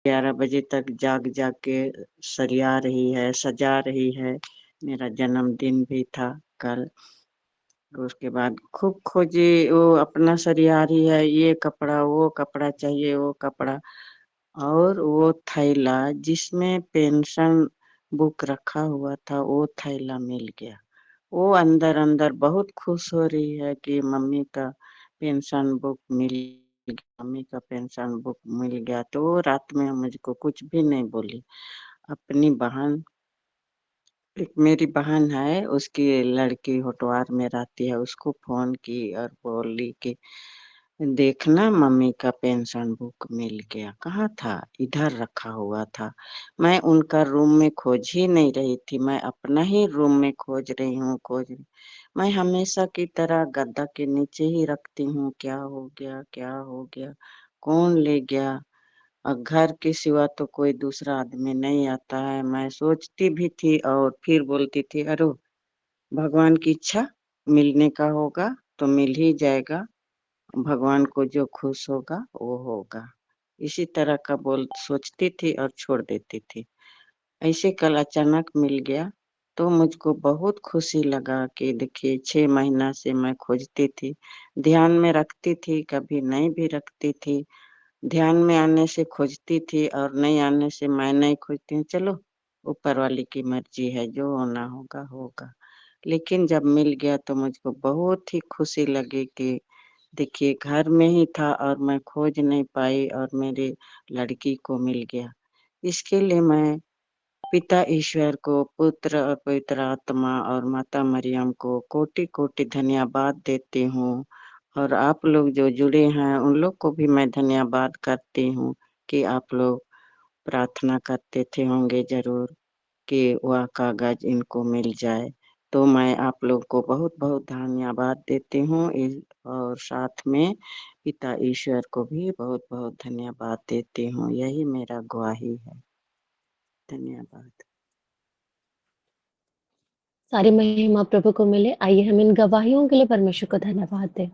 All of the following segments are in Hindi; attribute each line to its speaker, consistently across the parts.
Speaker 1: 11 बजे तक जाग जाग के सरिया रही है, सजा रही है। मेरा जन्मदिन भी था कल। उसके बाद खूब खोजी, वो अपना सरिया रही है, ये कपड़ा, वो कपड़ा चाहिए, वो कपड़ा। और वो थैला जिसमें पेंशन बुक रखा हुआ था, वो थैला मिल गया। वो अंदर अंदर बहुत खुश हो रही है कि मम्मी का पेंशन बुक मिल गया, मम्मी का पेंशन बुक मिल गया। तो वो रात में मुझको कुछ भी नहीं बोली। अपनी बहन, एक मेरी बहन है, उसकी लड़की होटवार में रहती है, उसको फोन की और बोली कि देखना मम्मी का पेंशन बुक मिल गया। कहाँ था? इधर रखा हुआ था। मैं उनका रूम में खोज ही नहीं रही थी, मैं अपना ही रूम में खोज रही हूँ, मैं हमेशा की तरह गद्दा के नीचे ही रखती हूँ। क्या हो गया, क्या हो गया, कौन ले गया? और घर के सिवा तो कोई दूसरा आदमी नहीं आता है, मैं सोचती भी थी और फिर बोलती थी, अरे भगवान की इच्छा, मिलने का होगा तो मिल ही जाएगा, भगवान को जो खुश होगा वो होगा। इसी तरह का बोल सोचती थी और छोड़ देती थी। ऐसे कल अचानक मिल गया तो मुझको बहुत खुशी लगा कि देखिए 6 महीना से मैं खोजती थी, ध्यान में रखती थी, कभी नहीं भी रखती थी। ध्यान में आने से खोजती थी और नहीं आने से मैं नहीं खोजती हूँ, चलो ऊपर वाले की मर्जी है, जो होना होगा होगा। लेकिन जब मिल गया तो मुझको बहुत ही खुशी लगी कि देखिए घर में ही था और मैं खोज नहीं पाई और मेरी लड़की को मिल गया। इसके लिए मैं पिता ईश्वर को, पुत्र और पवित्र आत्मा और माता मरियम को कोटि कोटि धन्यवाद देती हूँ। और आप लोग जो जुड़े हैं उन लोग को भी मैं धन्यवाद करती हूँ कि आप लोग प्रार्थना करते थे होंगे जरूर कि वह कागज इनको मिल जाए। तो मैं आप लोग को बहुत बहुत धन्यवाद देती हूँ और साथ में पिता ईश्वर को भी बहुत बहुत धन्यवाद देती हूँ। यही मेरा गवाही है। धन्यवाद।
Speaker 2: सारी महिमा प्रभु को मिले। आइए हम इन गवाहियों के लिए परमेश्वर को धन्यवाद दें।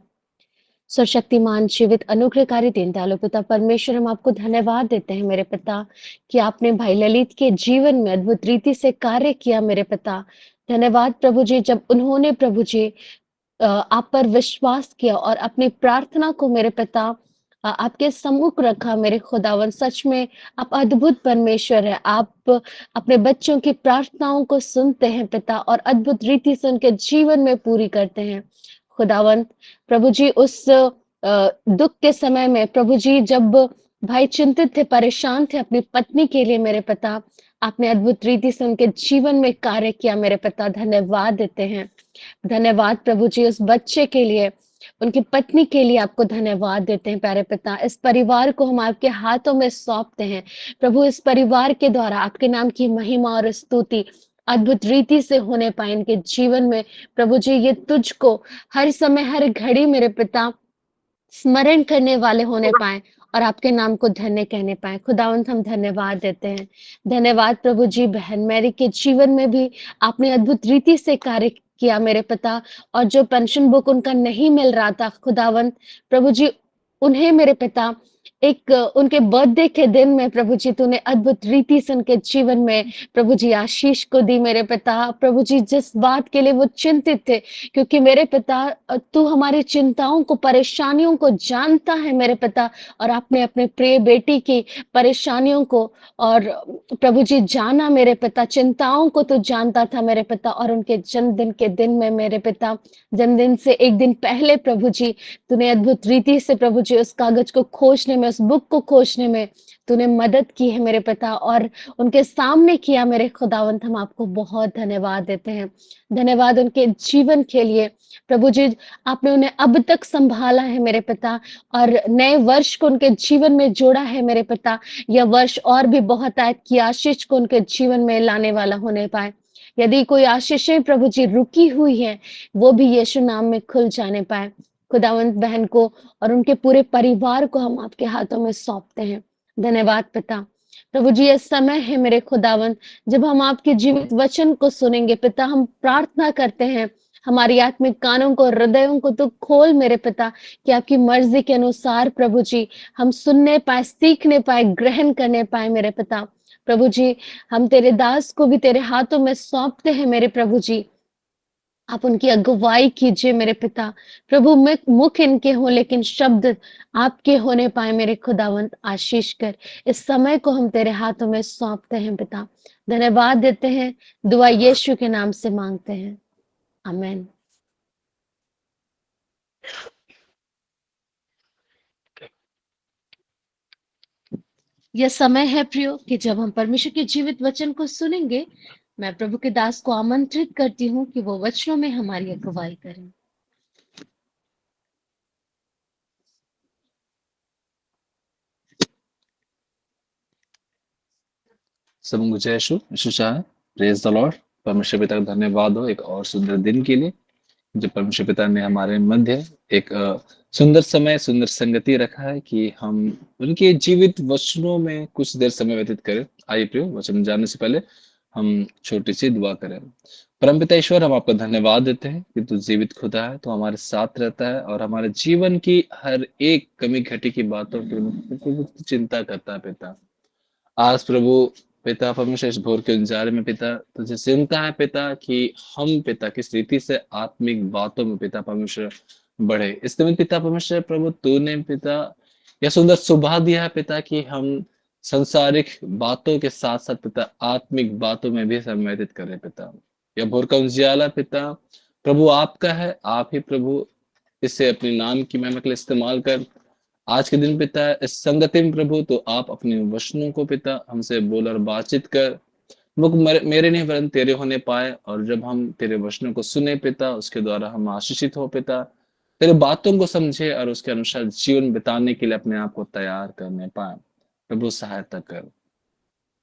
Speaker 2: सर्वशक्तिमान जीवित अनुग्रहकारी दीन दयालु पिता परमेश्वर, हम आपको धन्यवाद देते हैं मेरे पिता कि आपने भाई ललित के जीवन में अद्भुत रीति से कार्य किया मेरे पिता। धन्यवाद प्रभु जी, जब उन्होंने प्रभु जी आप पर विश्वास किया और अपनी प्रार्थना को मेरे पिता आपके सम्मुख रखा मेरे खुदावन। सच में आप अद्भुत परमेश्वर है। आप अपने बच्चों की प्रार्थनाओं को सुनते हैं पिता और अद्भुत रीति से उनके जीवन में पूरी करते हैं खुदावन। प्रभु जी उस दुख के समय में प्रभु जी जब भाई चिंतित थे, परेशान थे अपनी पत्नी के लिए मेरे पिता, आपने अद्भुत रीति से उनके जीवन में कार्य किया मेरे पिता। धन्यवाद देते हैं। धन्यवाद प्रभु जी उस बच्चे के लिए, उनकी पत्नी के लिए आपको धन्यवाद देते हैं प्यारे पिता। इस परिवार को हम आपके हाथों में सौंपते हैं प्रभु। इस परिवार के द्वारा आपके नाम की महिमा और स्तुति अद्भुत रीति से होने पाए इनके जीवन में प्रभु जी। ये तुझको हर समय हर घड़ी मेरे पिता स्मरण करने वाले होने पाए और आपके नाम को धन्य कहने पाए। खुदावंत हम धन्यवाद देते हैं। धन्यवाद प्रभु जी बहन मैरी के जीवन में भी आपने अद्भुत रीति से कार्य किया मेरे पिता। और जो पेंशन बुक उनका नहीं मिल रहा था खुदावंत प्रभु जी, उन्हें मेरे पिता एक उनके बर्थडे के दिन में प्रभु जी तूने अद्भुत रीति से उनके जीवन में प्रभु जी आशीष को दी मेरे पिता। प्रभु जी जिस बात के लिए वो चिंतित थे, क्योंकि मेरे पिता तू हमारी चिंताओं को, परेशानियों को जानता है मेरे पिता। और आपने अपने प्रिय बेटी की परेशानियों को और प्रभु जी जाना मेरे पिता, चिंताओं को तू जानता था मेरे पिता। और उनके जन्मदिन के दिन में मेरे पिता, जन्मदिन से एक दिन पहले प्रभु जी तूने अद्भुत रीति से प्रभु जी उस कागज को खोजने में, उस बुक को खोजने में तूने मदद की है मेरे पिता और उनके सामने किया मेरे खुदावंत। हम आपको बहुत धन्यवाद देते हैं। धन्यवाद उनके जीवन के लिए प्रभु जी। आपने उन्हें अब तक संभाला है मेरे पिता और नए वर्ष को उनके जीवन में जोड़ा है मेरे पिता। यह वर्ष और भी बहुत आयत की आशीष को उनके जीवन में लाने वाला होने पाए। यदि कोई आशीषें प्रभु जी रुकी हुई है, वो भी यीशु नाम में खुल जाने पाए। खुदावंत बहन को और उनके पूरे परिवार को हम आपके हाथों में सौंपते हैं। धन्यवाद पिता। प्रभु जी ये समय है मेरे खुदावंत जब हम आपके जीवित वचन को सुनेंगे पिता। हम प्रार्थना करते हैं हमारी आत्मिक कानों को, हृदयों को तो खोल मेरे पिता, कि आपकी मर्जी के अनुसार प्रभु जी हम सुनने पाए, सीखने पाए, ग्रहण करने पाए मेरे पिता। प्रभु जी, हम तेरे दास को भी तेरे हाथों में सौंपते हैं मेरे प्रभु जी। आप उनकी अगुवाई कीजिए मेरे पिता। प्रभु, मुख इनके हों लेकिन शब्द आपके होने पाए मेरे खुदावंत। आशीष कर इस समय को हम तेरे हाथों में सौंपते हैं पिता। धन्यवाद देते हैं, दुआ यीशु के नाम से मांगते हैं, आमीन। यह समय है प्रियो कि जब हम परमेश्वर के जीवित वचन को सुनेंगे। मैं प्रभु के दास को आमंत्रित करती हूँ कि वो वचनों में हमारी अगुवाई करें।
Speaker 3: सबको जय यीशु यीशु चाहे। Praise the Lord. परमेश्वर पिता का धन्यवाद हो एक और सुंदर दिन के लिए, जो परमेश्वर पिता ने हमारे मध्य एक सुंदर समय, सुंदर संगति रखा है कि हम उनके जीवित वचनों में कुछ देर समय व्यतीत करें। आइए प्रियो, वचन जानने से पहले हम छोटी सी दुआ करें। परमपिता ईश्वर, हम आपका धन्यवाद देते हैं कि तू जीवित खुदा है, तो हमारे साथ रहता है और हमारे जीवन की हर एक कमी घटी की बातों की चिंता करता है पिता। आज प्रभु पिता परमेश्वर इस भोर के उजाले में पिता तुझे चिंता है पिता कि हम पिता किस रीति से आत्मिक बातों में पिता परमेश्वर बढ़े। इस समय पिता परमेश्वर प्रभु तूने पिता यह सुंदर सुभा दिया है पिता कि हम संसारिक बातों के साथ साथ पिता आत्मिक बातों में भी समय व्यतीत करें पिता। यह भोर का उजाला पिता प्रभु आपका है, आप ही प्रभु इसे अपने नाम की महिमा के लिए इस्तेमाल कर आज के दिन पिता इस संगति में प्रभु तो आप अपने वचनों को पिता हमसे बोल और बातचीत कर मुख मेरे नहीं वरन तेरे होने पाए, और जब हम तेरे वचनों को सुने पिता उसके द्वारा हम आशीषित हो पिता, तेरे बातों को समझे और उसके अनुसार जीवन बिताने के लिए अपने आप को तैयार करने पाए। प्रभु सहायता कर।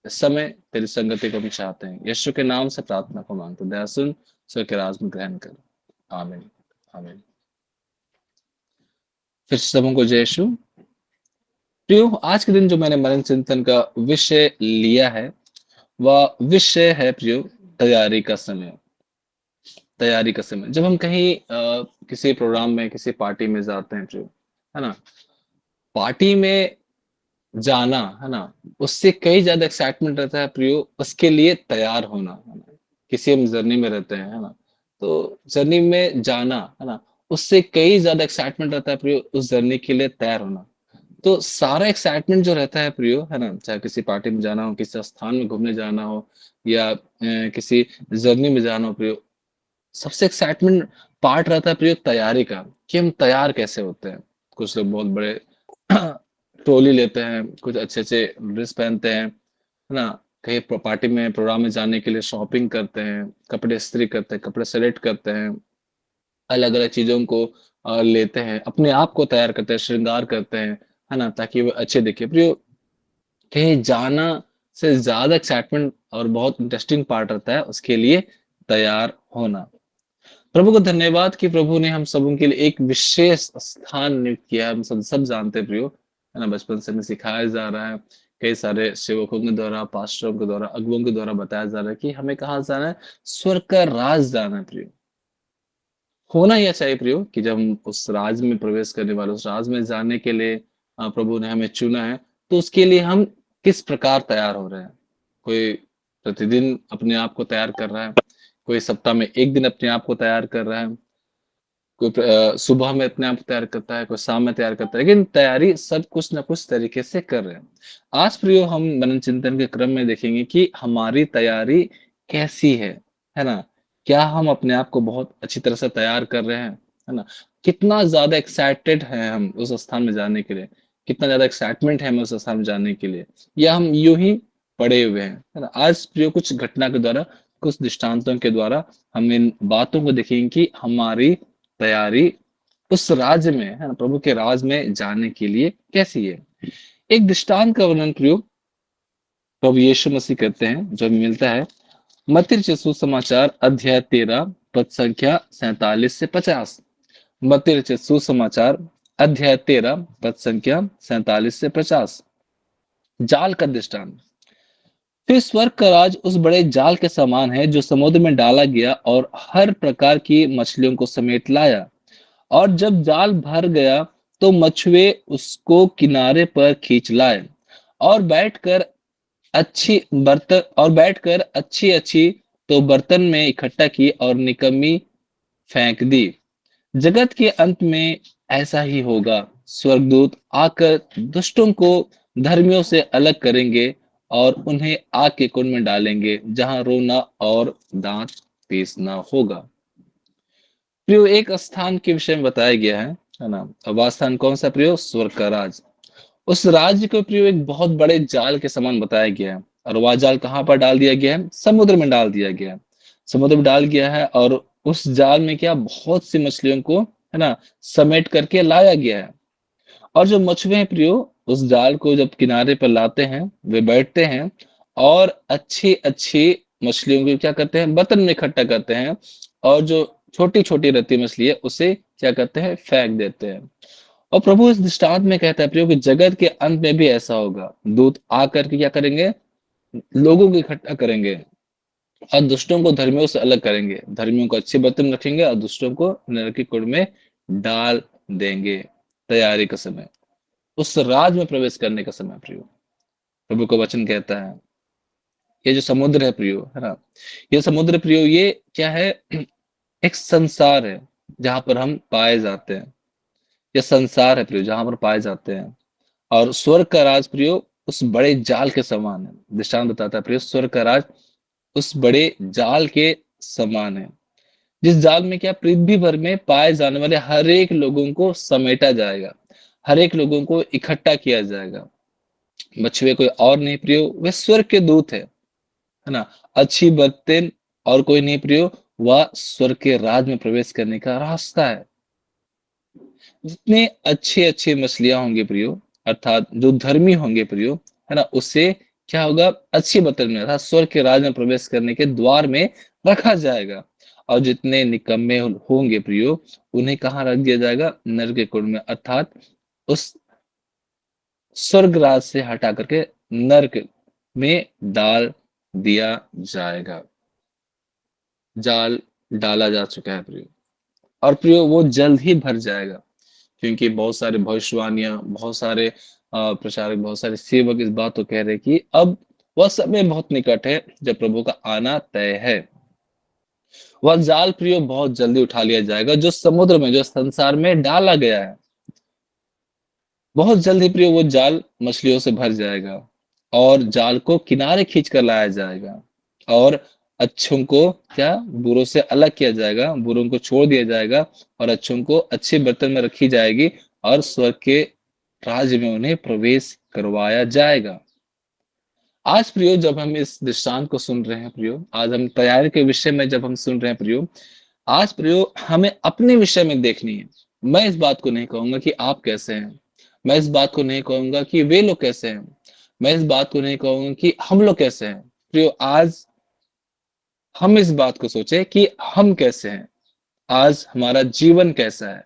Speaker 3: इस समय तेरी संगति को हम चाहते हैं, यीशु के नाम से प्रार्थना को मांगते, दया सुन, स्वर्ग के राज में ग्रहण कर। आमीन आमीन। फिर सबों को जय यीशु। प्रियो, आज के दिन जो मैंने मनन चिंतन का विषय लिया है वह विषय है प्रियो तैयारी का समय। तैयारी का समय जब हम कहीं किसी प्रोग्राम में किसी पार्टी में जाते हैं प्रियो, है ना, पार्टी में जाना है ना, उससे कई ज्यादा एक्साइटमेंट रहता है प्रियो उसके लिए तैयार होना, है ना। किसी हम जर्नी में रहते हैं, है ना, तो जर्नी में जाना, है ना, उससे कई ज्यादा एक्साइटमेंट रहता है प्रियो उस जर्नी के लिए तैयार होना। तो सारा एक्साइटमेंट जो रहता है प्रियो, है ना, चाहे किसी पार्टी में जाना हो, किसी स्थान में घूमने जाना हो या किसी जर्नी में जाना हो प्रियो, सबसे एक्साइटमेंट पार्ट रहता है प्रियो तैयारी का, कि हम तैयार कैसे होते हैं। कुछ लोग बहुत बड़े टोली लेते हैं, कुछ अच्छे अच्छे ड्रेस पहनते हैं, है ना, कहीं पार्टी में प्रोग्राम में जाने के लिए शॉपिंग करते हैं, कपड़े इस्त्री करते हैं, कपड़े सेलेक्ट करते हैं, अलग अलग चीजों को लेते हैं, अपने आप को तैयार करते हैं, श्रृंगार करते हैं, है ना, ताकि वो अच्छे दिखे प्रियो। कहीं जाना से ज्यादा एक्साइटमेंट और बहुत इंटरेस्टिंग पार्ट रहता है उसके लिए तैयार होना। प्रभु को धन्यवाद कि प्रभु ने हम सबों के लिए एक विशेष स्थान नियुक्त किया है। हम सब जानते हैं प्रियो, है ना, बचपन से हमें सिखाया जा रहा है, कई सारे सेवकों के द्वारा, पास्टरों के द्वारा, अगुओं के द्वारा बताया जा रहा है कि हमें कहाँ जाना है, स्वर्ग का राज जाना है प्रियो। होना यह चाहिए प्रियो कि जब हम उस राज में प्रवेश करने वाले, उस राज में जाने के लिए प्रभु ने हमें चुना है, तो उसके लिए हम किस प्रकार तैयार हो रहे हैं। कोई प्रतिदिन अपने आप को तैयार कर रहा है, कोई सप्ताह में एक दिन अपने आप को तैयार कर रहा है, कोई सुबह में अपने आप को तैयार करता है, कोई शाम में तैयार करता है, लेकिन तैयारी सब कुछ ना कुछ तरीके से कर रहे हैं। आज प्रियो हम मनन चिंतन के क्रम में देखेंगे कि हमारी तैयारी कैसी है ना, क्या हम अपने आप को बहुत अच्छी तरह से तैयार कर रहे हैं, है ना, कितना ज्यादा एक्साइटेड है हम उस स्थान में जाने के लिए, कितना ज्यादा एक्साइटमेंट है हमें उस स्थान में जाने के लिए, या हम यूं ही पड़े हुए हैं, है ना। आज प्रियो कुछ घटना के द्वारा, कुछ दृष्टांतों के द्वारा हम इन बातों को देखेंगे कि हमारी तैयारी उस राज्य में, है ना, प्रभु के राज में जाने के लिए कैसी है। एक दृष्टांत का वर्णन प्रयोग प्रभु यीशु मसीह करते हैं, जो हमें मिलता है मत्ती रचित सुसमाचार अध्याय 13 पद संख्या 47 से 50। मत्ती रचित सुसमाचार अध्याय 13 पद संख्या 47 से 50। जाल का दृष्टांत। फिर स्वर्ग का राज उस बड़े जाल के समान है जो समुद्र में डाला गया और हर प्रकार की मछलियों को समेट लाया। और जब जाल भर गया तो मछुए उसको किनारे पर खींच लाए और बैठकर अच्छी अच्छी तो बर्तन में इकट्ठा की और निकम्मी फेंक दी। जगत के अंत में ऐसा ही होगा। स्वर्गदूत आकर दुष्टों को धर्मियों से अलग करेंगे और उन्हें आग के कुंड में डालेंगे जहां रोना और दांत पीसना होगा। प्रियो, एक स्थान के विषय में बताया गया है ना। अब वह स्थान कौन सा प्रियो? स्वर्ग का राज। उस राज्य को प्रियो एक बहुत बड़े जाल के समान बताया गया है। और वह जाल कहाँ पर डाल दिया गया है? समुद्र में डाल दिया गया है। समुद्र में डाल गया है और उस जाल में क्या, बहुत सी मछलियों को, है ना, समेट करके लाया गया है। और जो मछुए हैं प्रियो, उस जाल को जब किनारे पर लाते हैं, वे बैठते हैं और अच्छी अच्छी मछलियों को क्या करते हैं? बर्तन में इकट्ठा करते हैं। और जो छोटी छोटी रहती मछली है उसे क्या करते हैं? फेंक देते हैं। और प्रभु इस दृष्टांत में कहता है प्रियो कि जगत के अंत में भी ऐसा होगा। दूत आकर के क्या करेंगे? लोगों को इकट्ठा करेंगे और दुष्टों को धर्मियों से अलग करेंगे। धर्मियों को अच्छे बर्तन में रखेंगे और दुष्टों को नरक की कुंड में डाल देंगे। तैयारी का समय, उस राज में प्रवेश करने का समय प्रियो। प्रभु का वचन कहता है, ये जो समुद्र है प्रियो, है ना, ये समुद्र प्रियो, ये क्या है? एक संसार है जहां पर हम पाए जाते हैं। ये संसार है प्रियो जहां पर पाए जाते हैं। और स्वर्ग का राज प्रियो उस बड़े जाल के समान है। दृष्टांत बताता है प्रियो, स्वर्ग का राज उस बड़े जाल के समान है, जिस जाल में क्या, पृथ्वी भर में पाए जाने वाले हर एक लोगों को समेटा जाएगा, हर एक लोगों को इकट्ठा किया जाएगा। मछुए कोई और नहीं प्रियो, वे स्वर्ग के दूत है ना। अच्छी बर्तन और कोई नहीं प्रियो, वह स्वर्ग के राज में प्रवेश करने का रास्ता है। जितने अच्छे अच्छे मछलियां होंगे प्रियो, अर्थात जो धर्मी होंगे प्रियो, है ना, उससे क्या होगा? अच्छी बर्तन में अर्थात स्वर्ग के राज में प्रवेश करने के द्वार में रखा जाएगा। और जितने निकम्मे होंगे प्रियो, उन्हें कहाँ रख दिया जाएगा? नरक के कुंड में, अर्थात उस स्वर्ग राज से हटा करके नरक में डाल दिया जाएगा। जाल डाला जा चुका है प्रियो, और प्रियो वो जल्द ही भर जाएगा, क्योंकि बहुत सारे भविष्यवाणियां, बहुत सारे प्रचारक, बहुत सारे सेवक इस बात को कह रहे हैं कि अब वह समय बहुत निकट है जब प्रभु का आना तय है। वह जाल प्रियो बहुत जल्दी उठा लिया जाएगा जो समुद्र में, जो संसार में डाला गया है। बहुत जल्दी प्रियो वो जाल मछलियों से भर जाएगा और जाल को किनारे खींच कर लाया जाएगा। और अच्छों को क्या, बुरों से अलग किया जाएगा, बुरों को छोड़ दिया जाएगा और अच्छों को अच्छे बर्तन में रखी जाएगी और स्वर्ग के राज्य में उन्हें प्रवेश करवाया जाएगा। आज प्रियो जब हम इस दृष्टांत को सुन रहे हैं प्रियो, आज हम तैयारी के विषय में जब हम सुन रहे हैं प्रियो, आज प्रियो हमें अपने विषय में देखनी है। मैं इस बात को नहीं कहूंगा कि आप कैसे हैं, मैं इस बात को नहीं कहूंगा कि वे लोग कैसे हैं, मैं इस बात को नहीं कहूंगा कि हम लोग कैसे हैं। प्रियो आज हम इस बात को सोचे कि हम कैसे हैं, आज हमारा जीवन कैसा है।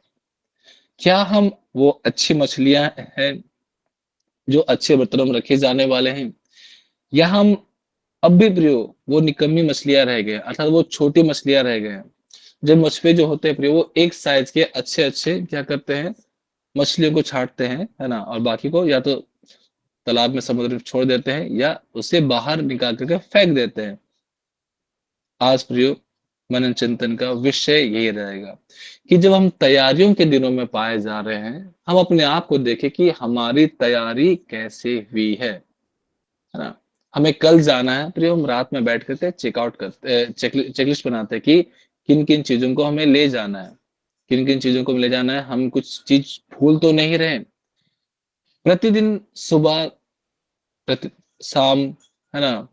Speaker 3: क्या हम वो अच्छी मछलियां हैं जो अच्छे बर्तनों में रखे जाने वाले हैं, या हम अब भी प्रियो वो निकम्मी मछलियां रह गए, अर्थात वो छोटी मछलियां रह गए हैं। जब मछुए जो होते हैं प्रियो, वो एक साइज के अच्छे अच्छे क्या करते हैं? मछलियों को छांटते हैं, है ना, और बाकी को या तो तालाब में, समुद्र में छोड़ देते हैं या उसे बाहर निकाल करके फेंक देते हैं। आज प्रियो मनन चिंतन का विषय यही रहेगा कि जब हम तैयारियों के दिनों में पाए जा रहे हैं, हम अपने आप को देखें कि हमारी तैयारी कैसे हुई है ना। हमें कल जाना है प्रियो, हम रात में बैठ करके चेकआउट करते, चेकलिस्ट बनाते हैं कि किन किन चीजों को हमें ले जाना है, किन किन चीजों को ले जाना है। हम कुछ चीज भूल तो नहीं रहे। प्रतिदिन सुबह, प्रति शाम, है ना,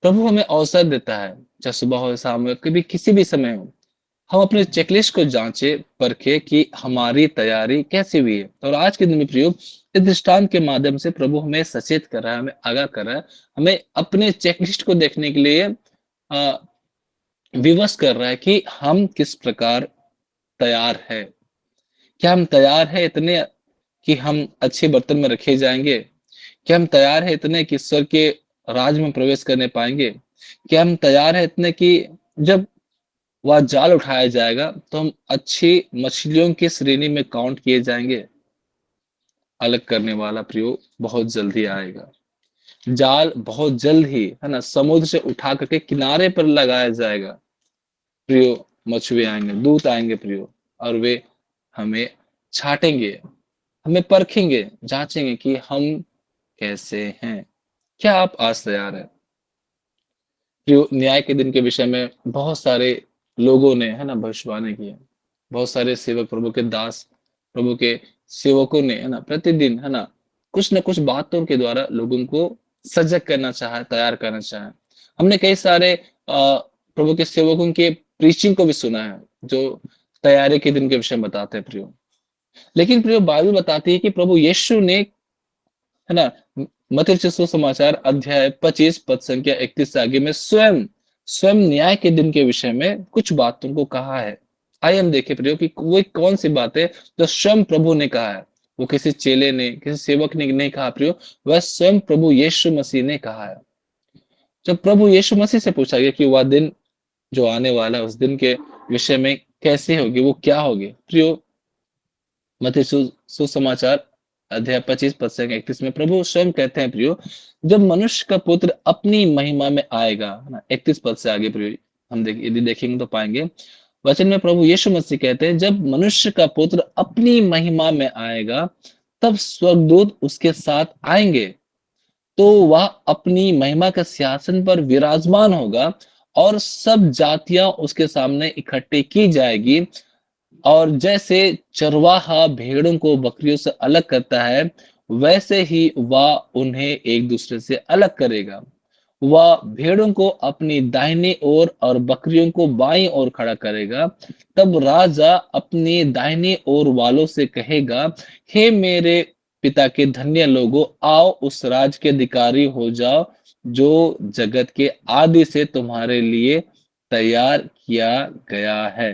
Speaker 3: प्रभु हमें अवसर देता है, चाहे सुबह हो, शाम हो, कभी किसी भी समय हो, हम अपने चेकलिस्ट को जांचे परखे कि हमारी तैयारी कैसी हुई है। और आज के दिन में प्रयोग इस दृष्टांत के माध्यम से प्रभु हमें सचेत कर रहा है, हमें आगाह कर रहा है, हमें अपने चेकलिस्ट को देखने के लिए विवश कर रहा है कि हम किस प्रकार तैयार है। क्या हम तैयार है इतने कि हम अच्छे बर्तन में रखे जाएंगे? क्या हम तैयार है इतने कि ईश्वर के राज में प्रवेश करने पाएंगे? क्या हम तैयार हैं इतने कि जब वह जाल उठाया जाएगा तो हम अच्छी मछलियों की श्रेणी में काउंट किए जाएंगे? अलग करने वाला प्रियो बहुत जल्दी आएगा। जाल बहुत जल्द ही, है ना, समुद्र से उठा करके किनारे पर लगाया जाएगा। प्रियो, मछुए आएंगे, दूत आएंगे प्रियो, और वे हमें छाटेंगे, हमें परखेंगे, जांचेंगे कि हम कैसे हैं। क्या आप आज तैयार है? जो न्याय के दिन के विषय में बहुत सारे लोगों ने, है ना, भविष्यवाणी की है। बहुत सारे सेवक, प्रभु के दास, प्रभु के सेवकों ने, है ना, प्रतिदिन, है ना, कुछ न कुछ बातों के द्वारा लोगों को सजग करना चाहा, तैयार करना चाहा। हमने कई सारे प्रभु के सेवकों के प्रीचिंग को भी सुना है जो तैयारी के दिन के विषय में बताते हैं प्रियो। लेकिन प्रियो, बाइबल बताती है कि प्रभु यीशु ने, है ना, मत्ती रचित सुसमाचार अध्याय 25 पद संख्या 31 से आगे में स्वयं स्वयं न्याय के दिन के विषय में कुछ बातों को कहा है। आइए हम देखें प्रियो कि वो कौन सी बात है जो स्वयं प्रभु ने कहा है। वो किसी चेले ने, किसी सेवक ने नहीं कहा प्रियो, वह स्वयं प्रभु यीशु मसीह ने कहा है। जब प्रभु यीशु मसीह से पूछा गया कि वह दिन जो आने वाला है, उस दिन के विषय में कैसे होगी, वो क्या होगी प्रियो, मत्ती सुसमाचार अध्याय 25 पद से 31 में प्रभु स्वयं कहते हैं प्रियो, जब मनुष्य का पुत्र अपनी महिमा में आएगा, है ना, 31 पद से आगे प्रियो हम यदि देखेंगे तो पाएंगे वचन में प्रभु यीशु मसीह कहते हैं, जब मनुष्य का पुत्र अपनी महिमा में आएगा तब स्वर्गदूत उसके साथ आएंगे, तो वह अपनी महिमा के सिंहासन पर विराजमान होगा और सब जातियां उसके सामने इकट्ठी की जाएगी। और जैसे चरवाहा भेड़ों को बकरियों से अलग करता है, वैसे ही वह उन्हें एक दूसरे से अलग करेगा। वह भेड़ों को अपनी दाहिनी ओर और बकरियों को बाईं ओर खड़ा करेगा। तब राजा अपनी दाहिनी ओर वालों से कहेगा, हे मेरे पिता के धन्य लोगों, आओ उस राज के अधिकारी हो जाओ जो जगत के आदि से तुम्हारे लिए तैयार किया गया है।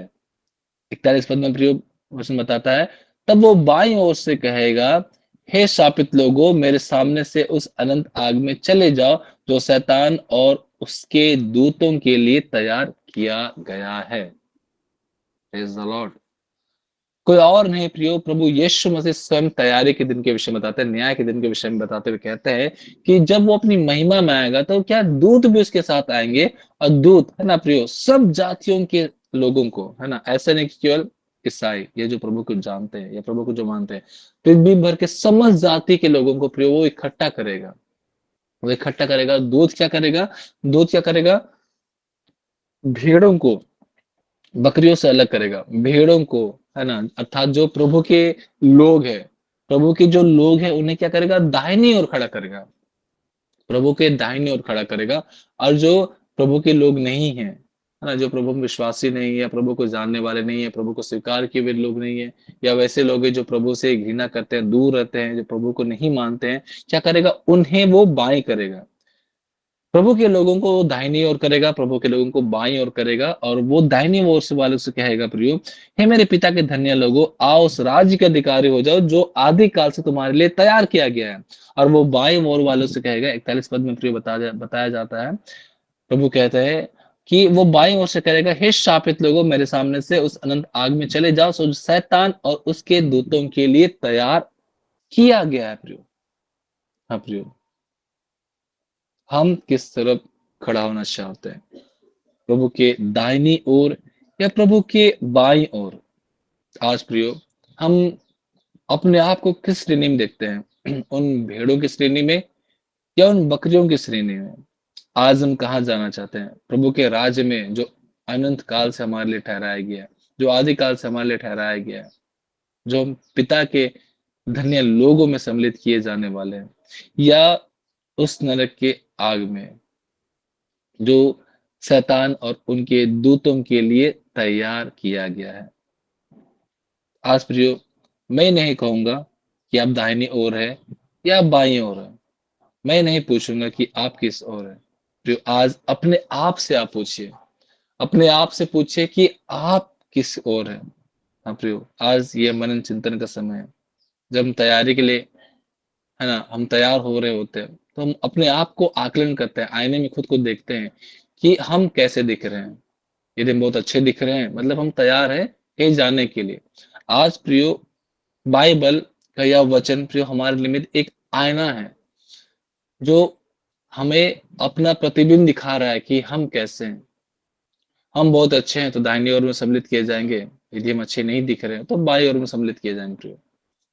Speaker 3: 41 पद में प्रयोग वचन बताता है, तब वो बाईं ओर से कहेगा, हे शापित लोगों, मेरे सामने से उस अनंत आग में चले जाओ जो शैतान और उसके दूतों के लिए तैयार किया गया है। Praise the Lord। कोई और नहीं प्रियो, प्रभु यीशु मसीह स्वयं तैयारी के दिन के विषय में बताते हैं, न्याय के दिन के विषय में बताते हुए कहते हैं कि जब वो अपनी महिमा में आएगा तो क्या दूत भी उसके साथ आएंगे, और दूत, है ना प्रियो, सब जातियों के लोगों को, है ना, ऐसा नहीं कि केवल ईसाई, ये जो प्रभु को जानते हैं या प्रभु को जो मानते हैं, पृथ्वी भर के समस्त जाति के लोगों को प्रियो वो इकट्ठा करेगा। वो इकट्ठा करेगा। दूत क्या करेगा? दूत क्या करेगा? भेड़ों को बकरियों से अलग करेगा, भेड़ों को, है ना, अर्थात जो प्रभु के लोग हैं, प्रभु के जो लोग हैं उन्हें क्या करेगा? दाहिनी ओर खड़ा करेगा, प्रभु के दाहिनी ओर खड़ा करेगा। और जो प्रभु के लोग नहीं है, है ना, जो प्रभु में विश्वासी नहीं है, प्रभु को जानने वाले नहीं है, प्रभु को स्वीकार किए हुए लोग नहीं है, या वैसे लोग हैं जो प्रभु से घृणा करते हैं, दूर रहते हैं, जो प्रभु को नहीं मानते हैं, क्या करेगा? उन्हें वो बाएं करेगा। प्रभु के लोगों को दाहिनी ओर करेगा, प्रभु के लोगों को बाईं ओर करेगा, और वो दाहिनी ओर से वालों से कहेगा, प्रियो, हे मेरे पिता के धन्य लोगों, आओ उस राज्य के अधिकारी हो जाओ जो आदि काल से तुम्हारे लिए तैयार किया गया है। और वो बाईं ओर वालों से कहेगा, 41 पद में प्रियो बताया जाता है, प्रभु कहते हैं कि वो बाईं ओर से करेगा, हे शापित लोगों, मेरे सामने से उस अनंत आग में चले जाओ सो शैतान और उसके दूतों के लिए तैयार किया गया है। प्रियो, हाँ प्रियो, हम किस तरफ खड़ा होना चाहते हैं? प्रभु के दाहिनी ओर या प्रभु के बाईं ओर? आज प्रियो, हम अपने आप को किस श्रेणी में देखते हैं? उन भेड़ों की श्रेणी में या उन बकरियों की श्रेणी में? आज हम कहाँ जाना चाहते हैं? प्रभु के राज्य में जो अनंत काल से हमारे लिए ठहराया गया है, जो आदि काल से हमारे लिए ठहराया गया है, जो हम पिता के धन्य लोगों में सम्मिलित किए जाने वाले हैं, या उस नरक के आग में जो शैतान और उनके दूतों के लिए तैयार किया गया है? आज प्रियो, मैं नहीं कहूंगा कि आप दाहिनी ओर है या आप बाईं ओर है। मैं नहीं पूछूंगा कि आप किस ओर है। प्रियो, आज अपने आप से आप पूछिए, अपने आप से पूछिए कि आप किस ओर है। हाँ प्रियो, आज ये मनन चिंतन का समय है। जब हम तैयारी के लिए, है ना, हम तैयार हो रहे होते हैं, तो हम अपने आप को आकलन करते हैं, आईने में खुद को देखते हैं कि हम कैसे दिख रहे हैं। यदि हम बहुत अच्छे दिख रहे हैं, मतलब हम तैयार हैं कहीं जाने के लिए। आज प्रियो, बाइबल का यह वचन प्रियो हमारे निमित्त एक आईना है, जो हमें अपना प्रतिबिंब दिखा रहा है कि हम कैसे हैं। हम बहुत अच्छे हैं तो दाहिनी ओर में सम्मिलित किए जाएंगे, यदि हम अच्छे नहीं दिख रहे हैं तो बाईं ओर में सम्मिलित किए जाएंगे प्रियो।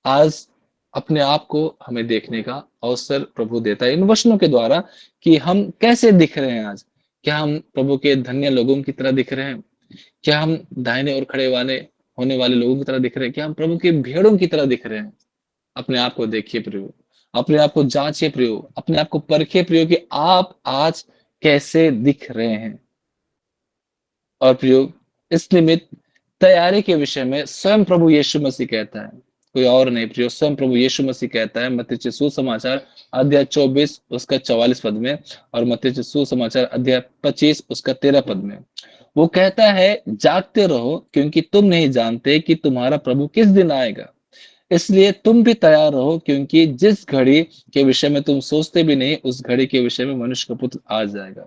Speaker 3: आज अपने आप को हमें देखने का अवसर प्रभु देता है इन वचनों के द्वारा कि हम कैसे दिख रहे हैं आज। क्या हम प्रभु के धन्य लोगों की तरह दिख रहे हैं? क्या हम दाहिने ओर खड़े वाले होने वाले लोगों की तरह दिख रहे हैं? क्या हम प्रभु की भेड़ों की तरह दिख रहे हैं? अपने आप को देखिए प्रियो, अपने आप को जांचिए प्रियो, अपने आप को परखिए प्रियो कि आप आज कैसे दिख रहे हैं। और प्रियो, इस निमित्त तैयारी के विषय में स्वयं प्रभु यीशु मसीह कहता है, कोई और नहीं प्रियो, स्वयं प्रभु यीशु मसीह कहता है मत्ती सुसमाचार अध्याय 24 उसका 44 पद में, और मत्ती सुसमाचार अध्याय 25 उसका 13 पद में। वो कहता है, जागते रहो क्योंकि तुम नहीं जानते कि तुम्हारा प्रभु किस दिन आएगा। इसलिए तुम भी तैयार रहो, क्योंकि जिस घड़ी के विषय में तुम सोचते भी नहीं, उस घड़ी के विषय में मनुष्य का पुत्र आ जाएगा।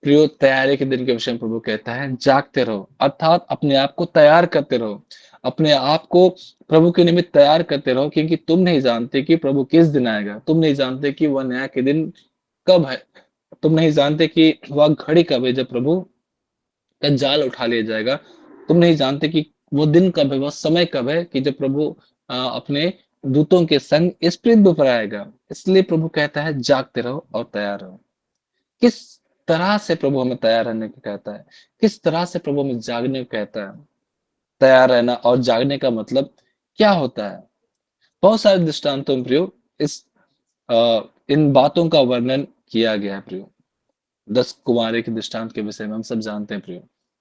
Speaker 3: प्रियो, तैयारी के दिन के विषय में प्रभु कहता है, जागते रहो, अर्थात अपने आप को तैयार करते रहो, अपने आप को प्रभु के निमित्त तैयार करते रहो, क्योंकि तुम नहीं जानते कि प्रभु किस दिन आएगा। तुम नहीं जानते कि वह न्याय के दिन कब है। तुम नहीं जानते कि वह घड़ी कब है जब प्रभु का जाल उठा लिया जाएगा। तुम नहीं जानते कि वो दिन कब है, वह समय कब है कि जब प्रभु अपने दूतों के संग इस पृथ्वी पर आएगा। इसलिए प्रभु कहता है, जागते रहो और तैयार रहो। किस तरह से प्रभु हमें तैयार रहने को कहता है? किस तरह से प्रभु हमें जागने को कहता है? तैयार रहना और जागने का मतलब क्या होता है? बहुत सारे दृष्टांतों में प्रियो इन बातों का वर्णन किया गया है प्रियो। 10 कुंवारे के दृष्टांत के विषय में हम सब जानते हैं प्रियो,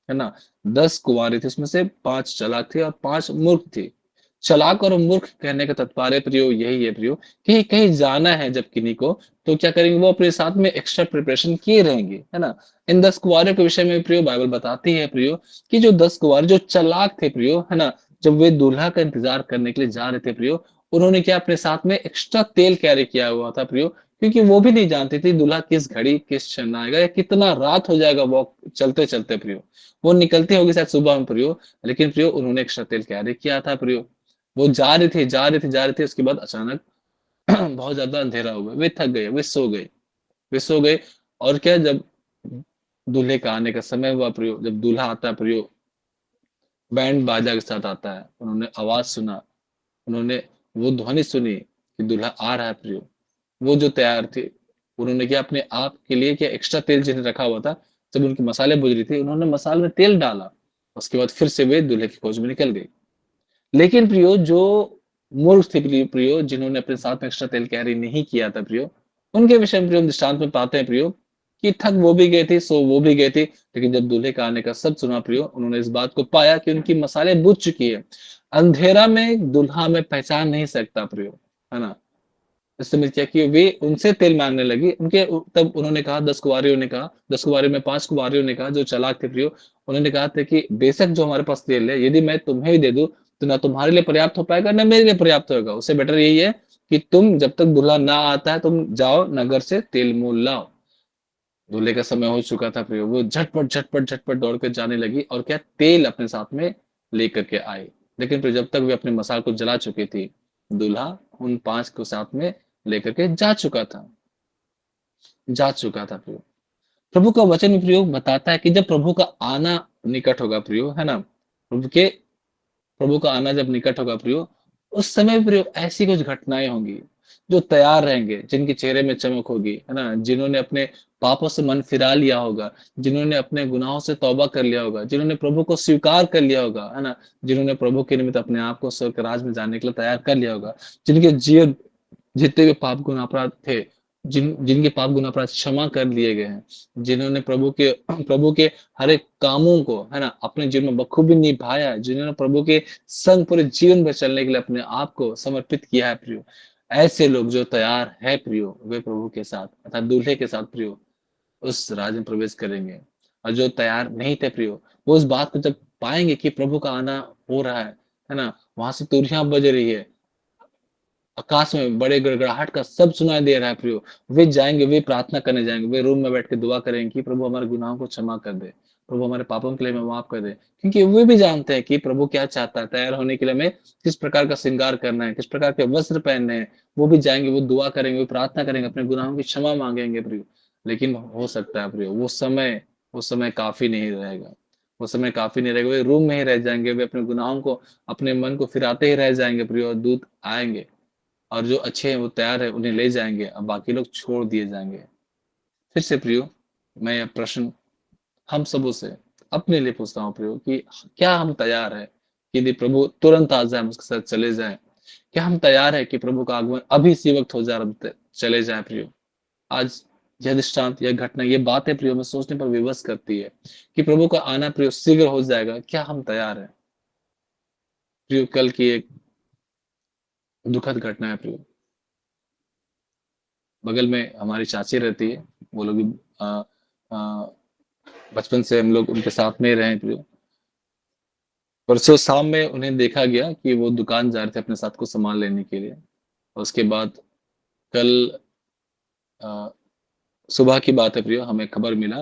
Speaker 3: है ना। 10 कुंवारे थे, उसमें से 5 चालाक थे और 5 मूर्ख थे। चालाक और मूर्ख कहने का तात्पर्य प्रियो यही है प्रियो कि कहीं जाना है जब किन्हीं को, तो क्या करेंगे, वो अपने साथ में एक्स्ट्रा प्रिपरेशन किए रहेंगे, है ना। इन 10 कुंवारे के विषय में प्रियो बाइबल बताती है प्रियो कि जो 10 कुंवारे जो चालाक थे प्रियो, है ना, जब वे दूल्हा का इंतजार करने के लिए जा रहे थे प्रियो, उन्होंने क्या अपने साथ में एक्स्ट्रा तेल कैरी किया हुआ था प्रियो, क्योंकि वो भी नहीं जानते थे दूल्हा किस घड़ी किस क्षण आएगा या कितना रात हो जाएगा वॉक चलते चलते प्रियो। वो निकलते होगी शायद सुबह में प्रियो, लेकिन प्रियो उन्होंने एक्स्ट्रा तेल कैरी किया था प्रियो। वो जा रहे थे जा रहे थे जा रहे थे, उसके बाद अचानक बहुत ज्यादा अंधेरा हो गया, वे थक गए, वे सो गए, वे सो गए। और क्या, जब दूल्हे का आने का समय हुआ प्रियो, जब दूल्हा आता है प्रियो, बैंड बाजा के साथ आता है, उन्होंने आवाज सुना, उन्होंने वो ध्वनि सुनी कि दूल्हा आ रहा है प्रियो। वो जो तैयार थे, उन्होंने क्या अपने आप के लिए क्या एक्स्ट्रा तेल जिन्हें रखा हुआ था, जब उनकी मसाले बुझ रही थी, उन्होंने मसाले में तेल डाला, उसके बाद फिर से वे दूल्हे की खोज में निकल गए। लेकिन प्रियो, जो मूर्ख थे प्रियो, जिन्होंने अपने साथ में एक्स्ट्रा तेल कैरी नहीं किया था प्रियो, उनके विषय में प्रियो हम दृष्टांत में पाते हैं प्रियो कि थक वो भी गए थे, सो वो भी गए थे, लेकिन जब दूल्हे का आने का सब सुना प्रियो, उन्होंने इस बात को पाया कि उनकी मसाले बुझ चुकी है। अंधेरा में दूल्हा में पहचान नहीं सकता प्रियो, है ना। इस समय क्या कि वे उनसे तेल मांगने लगी, उनके तब उन्होंने कहा, 10 कुंवारियों ने कहा, 10 कुंवारियों में 5 कुंवारियों ने कहा जो चालाक थे प्रियो, उन्होंने कहा था कि बेशक जो हमारे पास तेल है, यदि मैं तुम्हें ही दे दूं तो ना तुम्हारे लिए पर्याप्त हो पाएगा ना मेरे लिए पर्याप्त होगा। उससे बेटर यही है कि तुम जब तक दूल्हा ना आता है, तुम जाओ नगर से तेल मूल लाओ। दूल्हे का समय हो चुका था प्रियो, वो झटपट झटपट झटपट दौड़ कर जाने लगी और क्या तेल अपने साथ में लेकर के आई। लेकिन फिर जब तक वे अपने मसाल को जला चुकी थी, दूल्हा उन 5 को साथ में लेकर के जा चुका था प्रियो। प्रभु का वचन प्रियो बताता है कि जब प्रभु का आना निकट होगा प्रियो, है ना, प्रभु का आना जब निकट होगा प्रियो, उस समय प्रियो ऐसी कुछ घटनाएं होंगी, जो तैयार रहेंगे, जिनके चेहरे में चमक होगी, है ना, जिन्होंने अपने पापों से मन फिरा लिया होगा, जिन्होंने अपने गुनाहों से तौबा कर लिया होगा, जिन्होंने प्रभु को स्वीकार कर लिया होगा, है ना, जिन्होंने प्रभु के निमित्त अपने आप को स्वर्ग राज में जाने के लिए तैयार कर लिया होगा, जिनके जीवन जितने भी पाप गुनाह अपराध थे, जिनके पाप गुनाह अपराध क्षमा कर लिए गए हैं, जिन्होंने प्रभु के हर एक कामों को, है ना, अपने जीवन में बखूबी निभाया है, जिन्होंने प्रभु के संग पूरे जीवन भर चलने के लिए अपने आप को समर्पित किया है प्रियो, ऐसे लोग जो तैयार है प्रियो, वे प्रभु के साथ अर्थात दूल्हे के साथ प्रियो उस राज में प्रवेश करेंगे। और जो तैयार नहीं थे प्रियो, वो उस बात को जब पाएंगे कि प्रभु का आना हो रहा है ना, वहां से तुरहियां बज रही है, आकाश में बड़े गड़गड़ाहट का शब्द सुनाई दे रहा है प्रियो, वे जाएंगे, वे प्रार्थना करने जाएंगे, वे रूम में बैठ के दुआ करेंगे कि प्रभु हमारे गुनाहों को क्षमा कर दे, प्रभु हमारे पापों के लिए हमें माफ कर दे, क्योंकि वे भी जानते हैं कि प्रभु क्या चाहता है, तैयार होने के लिए हमें किस प्रकार का श्रृंगार करना है, किस प्रकार के वस्त्र पहनने हैं। वो भी जाएंगे, वो दुआ करेंगे, वो प्रार्थना करेंगे, अपने गुनाहों की क्षमा मांगेंगे प्रियो। लेकिन हो सकता है प्रियो वो समय काफी नहीं रहेगा, वो समय काफी नहीं रहेगा, वे रूम में ही रह जाएंगे, वे अपने गुनाहों को, अपने मन को फिराते ही रह जाएंगे प्रियो। और दूत आएंगे और जो अच्छे हैं वो तैयार है उन्हें ले जाएंगे, अब बाकी लोग छोड़ दिए जाएंगे। फिर से प्रियो, मैं यह प्रश्न हम सबों से अपने लिए पूछता हूँ प्रियो कि क्या हम तैयार है कि यदि प्रभु तुरंत आ जाए हम उसके साथ चले जाए? क्या हम तैयार है कि प्रभु का आगमन अभी इसी वक्त हो जाए, अब चले जाए प्रियो? आज यह दृष्टांत, यह घटना, ये बातें प्रियो में सोचने पर विवश करती है कि प्रभु का आना प्रियो शीघ्र हो जाएगा। क्या हम तैयार है प्रियो? कल की एक दुखद घटना है प्रियो। बगल में हमारी चाची रहती है, वो लोग भी बचपन से हम लोग उनके साथ में रहे हैं प्रियो। परसों शाम में उन्हें देखा गया कि वो दुकान जा रहे थे अपने साथ को सामान लेने के लिए। और उसके बाद कल अ, सुबह की बात है प्रियो, हमें खबर मिला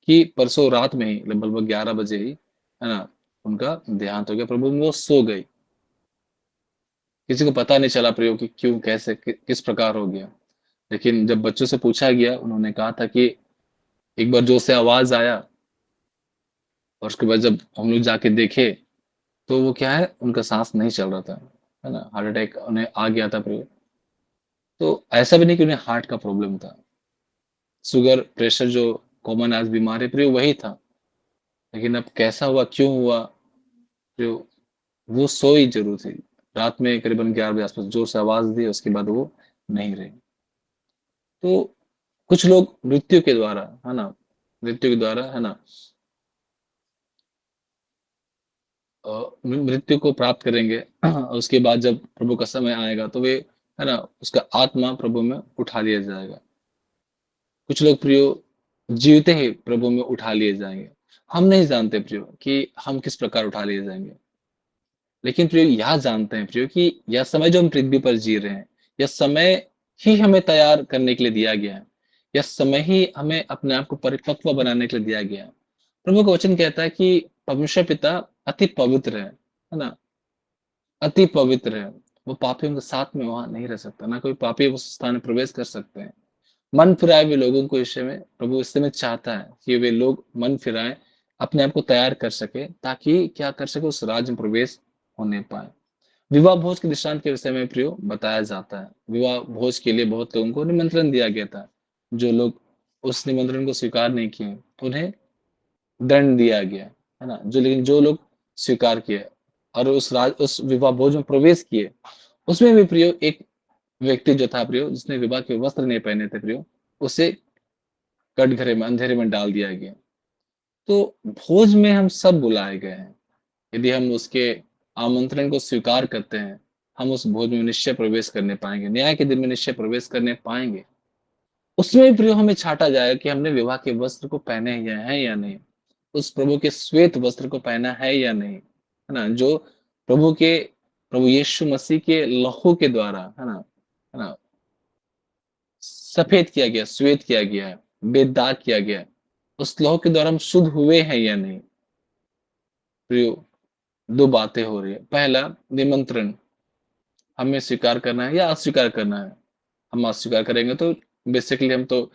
Speaker 3: कि परसों रात में ही लगभग 11 बजे ही, है ना, उनका देहांत हो गया। प्रभु में वो सो गई, किसी को पता नहीं चला प्रियो कि क्यों, कैसे, किस प्रकार हो गया। लेकिन जब बच्चों से पूछा गया, उन्होंने कहा था कि एक बार जोर से आवाज आया और उसके बाद जब हम लोग जाके देखे तो वो क्या है, उनका सांस नहीं चल रहा था, है ना, हार्ट अटैक उन्हें आ गया था प्रियो। तो ऐसा भी नहीं कि उन्हें हार्ट का प्रॉब्लम था, शुगर प्रेशर जो कॉमन आज बीमार है प्रियो वही था। लेकिन अब कैसा हुआ, क्यों हुआ प्रियो? वो सोई जरूर थी, रात में करीबन 11 बजे आसपास जोर से आवाज दी, उसके बाद वो नहीं रही। तो कुछ लोग मृत्यु के द्वारा, है ना, मृत्यु के द्वारा, है ना, मृत्यु को प्राप्त करेंगे। उसके बाद जब प्रभु का समय आएगा तो वे, है ना, उसका आत्मा प्रभु में उठा लिया जाएगा। कुछ लोग प्रियो जीवते ही प्रभु में उठा लिए जाएंगे। हम नहीं जानते प्रियो कि हम किस प्रकार उठा लिए जाएंगे, लेकिन प्रियो यह जानते हैं प्रियो कि यह समय जो हम पृथ्वी पर जी रहे हैं, यह समय ही हमें तैयार करने के लिए दिया गया है। यह समय ही हमें अपने आप को परिपक्व बनाने के लिए दिया गया है। प्रभु का वचन कहता है कि परमेश्वर पिता अति पवित्र है ना, अति पवित्र है। वो पापियों के साथ में वहां नहीं रह सकता, ना कोई पापी उस स्थान में प्रवेश कर सकते हैं। मन फिराए हुए लोगों को इस समय प्रभु इस समय चाहता है कि वे लोग मन फिराए, अपने आप को तैयार कर सके, ताकि क्या कर सके, उस राज्य में प्रवेश होने पाए। विवाह भोज के दृष्टांत के विषय में प्रियो बताया जाता है। विवाह भोज के लिए बहुत लोगों को निमंत्रण दिया गया था। जो लोग उस निमंत्रण को स्वीकार नहीं किए उन्हें दंड दिया गया, है ना। लेकिन जो लोग स्वीकार किए और उस विवाह भोज में प्रवेश किए, उसमें भी प्रियो एक व्यक्ति जो था प्रियो, जिसने विवाह के वस्त्र नहीं पहने थे प्रियो, उसे कटघरे में, अंधेरे में डाल दिया गया। तो भोज में हम सब बुलाए गए हैं। यदि हम उसके आमंत्रण को स्वीकार करते हैं, हम उस भोज में निश्चय प्रवेश करने पाएंगे, न्याय के दिन में निश्चय प्रवेश करने पाएंगे। उसमें भी प्रियो हमें छाटा जाएगा कि हमने विवाह के वस्त्र को पहने हैं या नहीं, उस प्रभु के श्वेत वस्त्र को पहना है या नहीं, है ना, जो प्रभु यीशु मसीह के लहू के द्वारा, है ना, सफेद किया गया, श्वेत किया गया है, बेदाग किया गया है। उस लहू के द्वारा हम शुद्ध हुए हैं या नहीं प्रियो? दो बातें हो रही है। पहला, निमंत्रण हमें स्वीकार करना है या अस्वीकार करना है। हम अस्वीकार करेंगे तो बेसिकली हम तो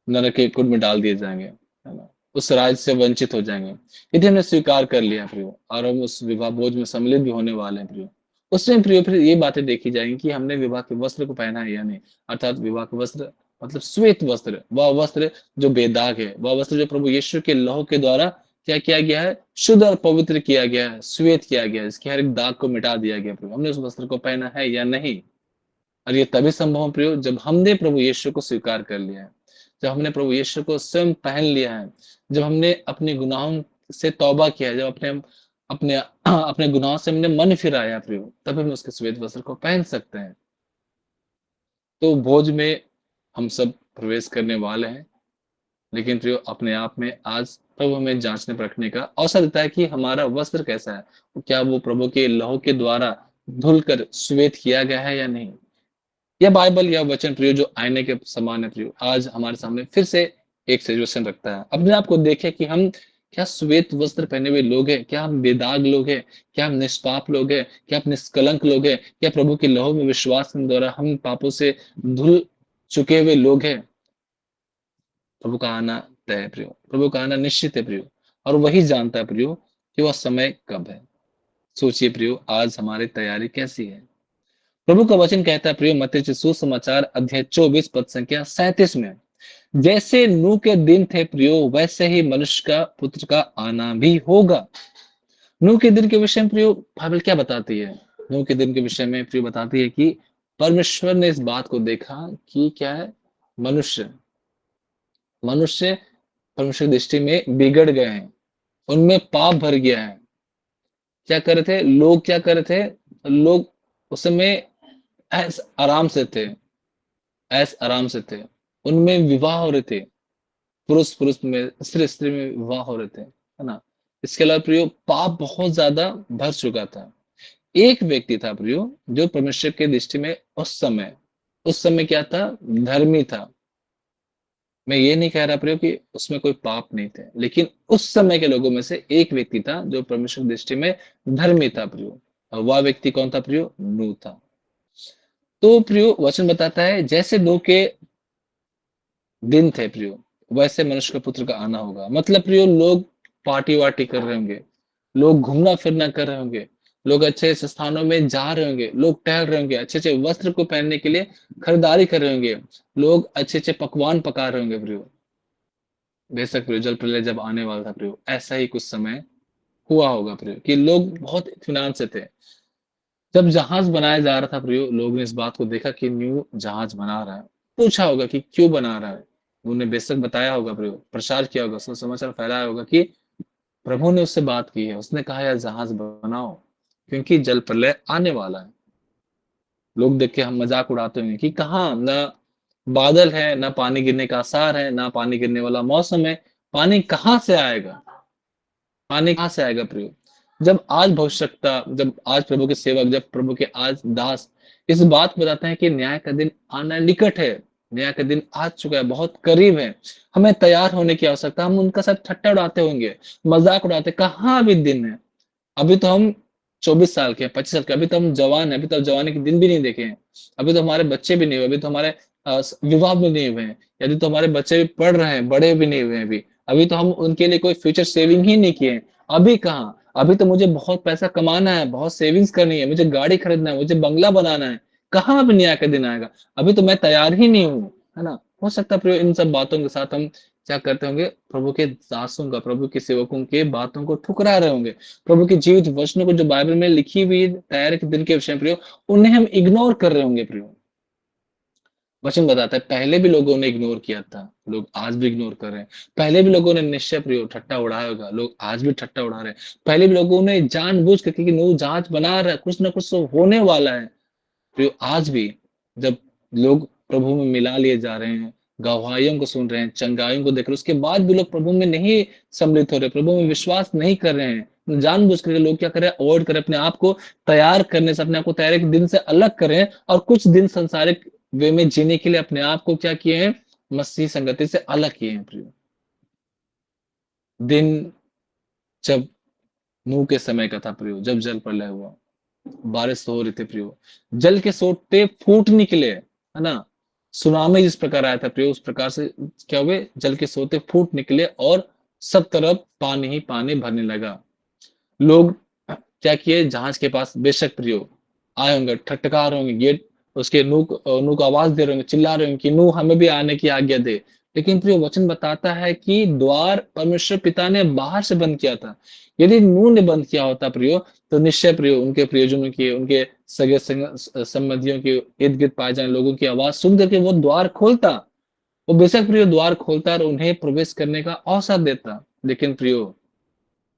Speaker 3: नरक के कुंड में डाल दिए जाएंगे, है ना, उस राज से वंचित हो जाएंगे। यदि हमने स्वीकार कर लिया प्रियो और हम उस विवाह भोज में सम्मिलित भी होने वाले हैं प्रियो, उसमें प्रियो फिर ये बातें देखी जाएंगी कि हमने विवाह के वस्त्र को पहना है या नहीं। अर्थात विवाह के वस्त्र मतलब श्वेत वस्त्र, वह वस्त्र जो बेदाग है, वह वस्त्र जो प्रभु यीशु के लहू के द्वारा क्या किया गया है, शुद्ध और पवित्र किया गया है, श्वेत किया गया है, इसके हर एक दाग को मिटा दिया गया प्रियो। हमने उस वस्त्र को पहना है या नहीं? और ये तभी संभव है प्रियो जब हमने प्रभु यीशु को स्वीकार कर लिया है, जब हमने प्रभु यीशु को स्वयं पहन लिया है, जब हमने अपने गुनाहों से तौबा किया है, जब अपने अपने अपने गुनाहों से हमने मन फिराया प्रियो, तब हम उसके श्वेत वस्त्र को पहन सकते हैं। तो भोज में हम सब प्रवेश करने वाले हैं, लेकिन प्रियो अपने आप में आज प्रभु हमें जांचने परखने का अवसर देता है कि हमारा वस्त्र कैसा है, क्या वो प्रभु के लहू के द्वारा धुलकर श्वेत किया गया है या नहीं। यह बाइबल या वचन प्रियो जो आईने के समान है प्रियो, आज हमारे सामने फिर से एक सिचुएशन रखता है। अपने आप को देखें कि हम क्या श्वेत वस्त्र पहने हुए लोग हैं, क्या हम बेदाग लोग हैं, क्या हम निष्पाप लोग हैं, क्या हम निष्कलंक लोग हैं, क्या प्रभु के लहू में विश्वास के द्वारा हम पापों से धुल चुके हुए लोग हैं। प्रभु का आना तय है प्रियो, प्रभु का आना निश्चित है प्रियो, और वही जानता है प्रियो कि वह समय कब है। सोचिए प्रियो, आज हमारी तैयारी कैसी है। प्रभु का वचन कहता है प्रियो, मत्ती रचित सुसमाचार अध्याय 24 पद संख्या 37 में, जैसे नूह के दिन थे प्रियो, वैसे ही मनुष्य का पुत्र का आना भी होगा। नूह के दिन के विषय में प्रियो बाइबल क्या बताती है? नूह के दिन के विषय में प्रियो बताती है कि परमेश्वर ने इस बात को देखा कि क्या है, मनुष्य मनुष्य परमेश्वर की दृष्टि में बिगड़ गए हैं, उनमें पाप भर गया है। क्या कर रहे थे लोग, क्या कर रहे थे लोग उस समय? ऐस आराम से थे, ऐस आराम से थे, उनमें विवाह हो रहे थे, पुरुष पुरुष में, स्त्री स्त्री में विवाह हो रहे थे, है ना। इसके अलावा प्रियो पाप बहुत ज्यादा भर चुका था। एक व्यक्ति था प्रियो जो परमेश्वर के दृष्टि में उस समय क्या था? धर्मी था। मैं ये नहीं कह रहा प्रियो कि उसमें कोई पाप नहीं थे, लेकिन उस समय के लोगों में से एक व्यक्ति था जो परमेश्वर की दृष्टि में धर्मी था प्रियो, और वह व्यक्ति कौन था प्रियो? नूह था। तो प्रियो वचन बताता है, जैसे नूह के दिन थे प्रियो, वैसे मनुष्य का पुत्र का आना होगा। मतलब प्रियो लोग पार्टी वार्टी कर रहे होंगे, लोग घूमना फिरना कर रहे होंगे, लोग अच्छे अच्छे स्थानों में जा रहे होंगे, लोग टहल रहे होंगे, अच्छे अच्छे वस्त्र को पहनने के लिए खरीदारी कर रहे होंगे, लोग अच्छे अच्छे पकवान पका रहे होंगे प्रियो। बेशक प्रियो जल प्रलय जब आने वाला था प्रियो, ऐसा ही कुछ समय हुआ होगा प्रियो कि लोग बहुत इत्मीनान से थे। जब जहाज बनाया जा रहा था प्रियो, लोग ने इस बात को देखा कि न्यू जहाज बना रहा है। पूछा होगा कि क्यों बना रहा है, उन्होंने बेशक बताया होगा प्रियो, प्रचार किया होगा, उसने समाचार फैलाया होगा कि प्रभु ने उससे बात की है, उसने कहा यार जहाज बनाओ क्योंकि जल प्रलय आने वाला है। लोग देख के हम मजाक उड़ाते होंगे कि कहाँ ना बादल है, ना पानी गिरने का आसार है, ना पानी गिरने वाला मौसम है, पानी कहाँ से आएगा, पानी कहाँ से आएगा प्रियो। जब आज प्रभु के सेवक, जब प्रभु के आज दास इस बात को बताते हैं कि न्याय का दिन आना निकट है, न्याय का दिन आ चुका है, बहुत करीब है, हमें तैयार होने की आवश्यकता। हम उनका साथ ठट्टा उड़ाते होंगे, मजाक उड़ाते, कहाँ अभी दिन है, अभी तो हम 24 साल के, 25 साल के, अभी तो हम जवान है, अभी तो जवानी के दिन भी नहीं देखे हैं, अभी तो हमारे बच्चे भी नहीं हुए, अभी तो हमारे विवाह भी नहीं हुए हैं, यदि तो हमारे बच्चे भी पढ़ रहे हैं, बड़े भी नहीं हुए हैं, अभी अभी तो हम उनके लिए कोई फ्यूचर सेविंग ही नहीं किए हैं। अभी कहाँ, अभी तो मुझे बहुत पैसा कमाना है, बहुत सेविंग्स करनी है, मुझे गाड़ी खरीदना है, मुझे बंगला बनाना है, कहाँ अभी न्याय का दिन आएगा, अभी तो मैं तैयार ही नहीं हूँ, है ना। हो सकता है इन सब बातों के साथ हम क्या करते होंगे, प्रभु के दासों का, प्रभु के सेवकों के बातों को ठुकरा रहे होंगे, प्रभु के जीवित वचनों को जो बाइबल में लिखी हुई तैयारी के दिन के विषय में प्रियो, उन्हें हम इग्नोर कर रहे होंगे प्रियो। वचन बताता है पहले भी लोगों ने इग्नोर किया था, लोग आज भी इग्नोर कर रहे हैं। पहले भी लोगों ने निश्चय प्रियो ठट्टा उड़ाया होगा, लोग आज भी ठट्टा उड़ा रहे हैं। पहले भी लोगों ने जानबूझ करके कि नूह जहाज बना रहा है, कुछ ना कुछ तो होने वाला है प्रियो। आज भी जब लोग प्रभु में मिला लिए जा रहे हैं, गवाहियों को सुन रहे हैं, चंगाइयों को देख रहे हैं, उसके बाद भी लोग प्रभु में नहीं सम्मिलित हो रहे, प्रभु में विश्वास नहीं कर रहे हैं, जानबूझ करके लोग क्या करें, अवॉइड करें, अपने आप को तैयार करने से, अपने आप को तैयारी के दिन से अलग करें, और कुछ दिन संसारिक वे में जीने के लिए अपने आप को क्या किए हैं, मसीह संगति से अलग किए हैं प्रियो। दिन जब नूह के समय का था प्रियो, जब जल प्रलय हुआ, बारिश हो रही थी प्रियो, जल के सोते फूट निकले, है ना। सुनामी जिस प्रकार आया था प्रियो, उस प्रकार से क्या हुए, जल के सोते फूट निकले और सब तरफ पानी ही पानी भरने लगा। लोग क्या किए, जहाज के पास बेशक प्रियो आए होंगे, ठटका रहे होंगे, गेट उसके नूह को आवाज दे रहे होंगे, चिल्ला रहे होंगे कि नूह हमें भी आने की आज्ञा दे। लेकिन प्रियो वचन बताता है कि द्वार परमेश्वर पिता ने बाहर से बंद किया था। यदि नूह ने बंद किया होता प्रियो, तो निश्चय प्रियो उनके प्रियजनों की, उनके सगे संबंधियों के इर्द गिर्द पाए जाने लोगों की आवाज सुन करके वो द्वार खोलता, वो बेशक प्रियो द्वार खोलता और उन्हें प्रवेश करने का अवसर देता। लेकिन प्रियो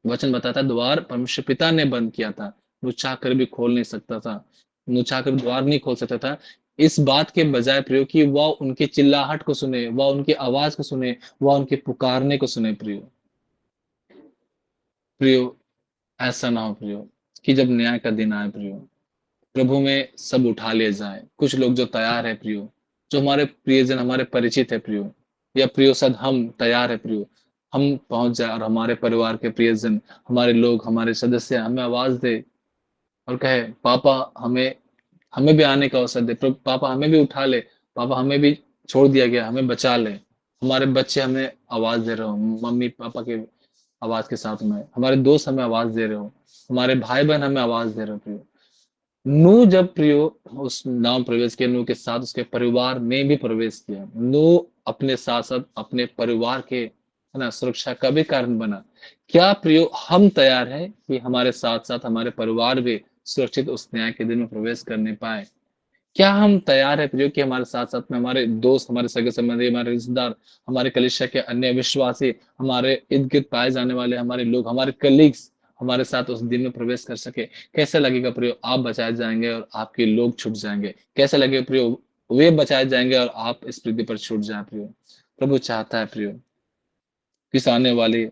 Speaker 3: वचन बताता है द्वार परमेश्वर पिता ने बंद किया था, वो चाह कर भी खोल नहीं सकता था, वो चाह कर द्वार नहीं खोल सकता था। इस बात के बजाय प्रियो कि वह उनकी चिल्लाहट को सुने, वह उनकी आवाज को सुने, वह उनके पुकारने को सुने प्रियो। प्रियो ऐसा ना हो प्रियो कि जब न्याय का दिन आए प्रियो, प्रभु में सब उठा लिए जाए। कुछ लोग जो तैयार है प्रियो, जो हमारे प्रियजन हमारे परिचित है प्रियो, या प्रियो सद हम तैयार है प्रियो, हम पहुंच जाए और हमारे परिवार के प्रियजन, हमारे लोग, हमारे सदस्य हमें आवाज दे और कहे पापा हमें हमें भी आने का अवसर दे, प्रभु पापा हमें भी उठा ले, पापा हमें भी छोड़ दिया गया, हमें बचा ले। हमारे बच्चे हमें आवाज दे रहे हो, मम्मी पापा के आवाज के साथ में हमारे दोस्त हमें आवाज दे रहे हो, हमारे भाई बहन हमें आवाज दे रहे हो प्रियो। नूह जब प्रियो उस नाव में प्रवेश किया, नूह के साथ उसके परिवार ने भी प्रवेश किया। नूह अपने साथ साथ अपने परिवार के है ना सुरक्षा का भी कारण बना। क्या प्रियो हम तैयार हैं कि हमारे साथ साथ हमारे परिवार भी सुरक्षित उस न्याय के दिन में प्रवेश करने पाए? क्या हम तैयार है प्रियो कि हमारे साथ साथ में हमारे दोस्त, हमारे सगे संबंधी, हमारे रिश्तेदार, हमारे कलीसिया के अन्य विश्वासी, हमारे इर्द गिर्द पाए जाने वाले हमारे लोग, हमारे कलीग्स हमारे साथ उस दिन में प्रवेश कर सके? कैसे लगेगा प्रियो आप बचाए जाएंगे और आपके लोग छूट जाएंगे? कैसे लगेगा प्रियो वे बचाए जाएंगे और आप इस पृथ्वी पर छूट जाए प्रियो? प्रभु चाहता है प्रियो किस आने वाले